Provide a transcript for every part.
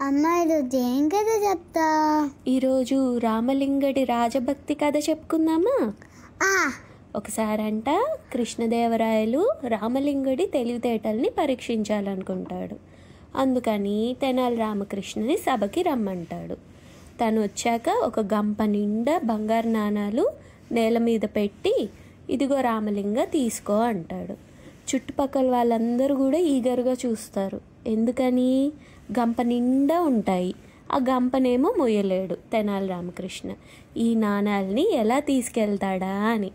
అమ్మ ఈరోజు ఏం కథ చెప్తా? ఈరోజు రామలింగడి రాజభక్తి కథ చెప్పుకుందామా? ఒకసారంట కృష్ణదేవరాయలు రామలింగడి తెలివితేటల్ని పరీక్షించాలనుకుంటాడు. అందుకని తెనాలి రామకృష్ణని సభకి రమ్మంటాడు. తను వచ్చాక ఒక గంప నిండా బంగారు నాణాలు నేల మీద పెట్టి, ఇదిగో రామలింగ తీసుకో అంటాడు. చుట్టుపక్కల వాళ్ళందరూ కూడా ఈగరుగా చూస్తారు. ఎందుకని? గంప నిండా ఉంటాయి. ఆ గంపనేమో మొయ్యలేడు తెనాలి రామకృష్ణ. ఈ నాణాలని ఎలా తీసుకెళ్తాడా అని.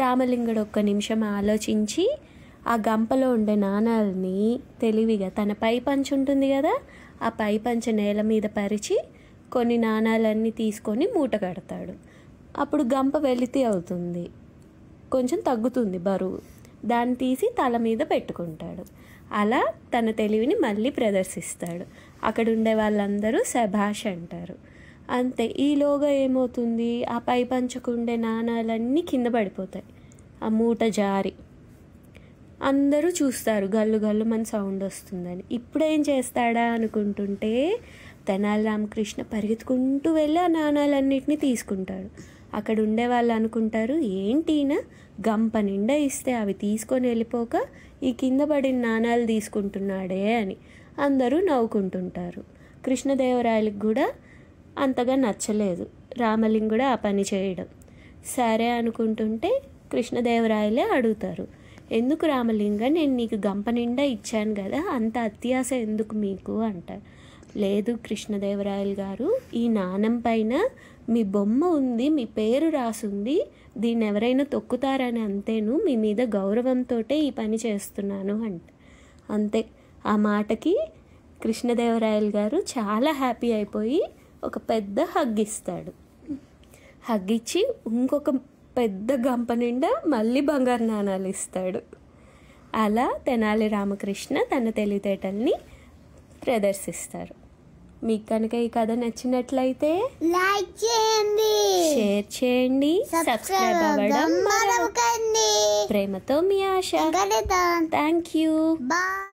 రామలింగుడు ఒక్క నిమిషం ఆలోచించి ఆ గంపలో ఉండే నాణాలని తెలివిగా తన పై పంచ ఉంటుంది కదా, ఆ పై పంచ నేల మీద పరిచి కొన్ని నాణాలన్నీ తీసుకొని మూట కడతాడు. అప్పుడు గంప వెలితి అవుతుంది, కొంచెం తగ్గుతుంది బరువు. దాన్ని తీసి తల మీద పెట్టుకుంటాడు. అలా తన తెలివిని మళ్ళీ ప్రదర్శిస్తాడు. అక్కడ ఉండే వాళ్ళందరూ శభాష్ అంటారు. అంతే. ఈలోగా ఏమవుతుంది, ఆ పై పంచకుండే నాణాలన్నీ కింద పడిపోతాయి. ఆ మూట జారి అందరూ చూస్తారు, గల్లు గల్లు మన సౌండ్ వస్తుందని. ఇప్పుడేం చేస్తాడా అనుకుంటుంటే తెనాలి రామకృష్ణ పరిగెత్తుకుంటూ వెళ్ళి ఆ నాణాలన్నిటినీ తీసుకుంటాడు. అక్కడ ఉండే వాళ్ళు అనుకుంటారు, ఏంటినా గంప నిండా ఇస్తే అవి తీసుకొని వెళ్ళిపోక ఈ కింద పడిన నాణాలు తీసుకుంటున్నాడే అని అందరూ నవ్వుకుంటుంటారు. కృష్ణదేవరాయలకు కూడా అంతగా నచ్చలేదు రామలింగుడు ఆ పని చేయడం. సరే అనుకుంటుంటే కృష్ణదేవరాయలే అడుగుతారు, ఎందుకు రామలింగ, నేను నీకు గంప నిండా ఇచ్చాను కదా, అంత అత్యాశ ఎందుకు మీకు అంటారు. లేదు కృష్ణదేవరాయలు గారు, ఈ నాణం పైన మీ బొమ్మ ఉంది, మీ పేరు రాసుంది, దీన్ని ఎవరైనా తొక్కుతారని అంతేను, మీ మీద గౌరవంతో ఈ పని చేస్తున్నాను అంతే. ఆ మాటకి కృష్ణదేవరాయలు గారు చాలా హ్యాపీ అయిపోయి ఒక పెద్ద హగ్ ఇస్తాడు. హగ్ ఇచ్చి ఇంకొక పెద్ద గంప నిండా మళ్ళీ బంగారు నాణాలు ఇస్తాడు. అలా తెనాలి రామకృష్ణ తన తెలివితేటల్ని ప్రదర్శిస్తారు. మీకు కనుక ఈ కథ నచ్చినట్లయితే లైక్ చేయండి, షేర్ చేయండి, సబ్స్క్రైబ్ అవ్వడం మరవకండి. ప్రేమతో మీ ఆశ. Thank you. బాయ్.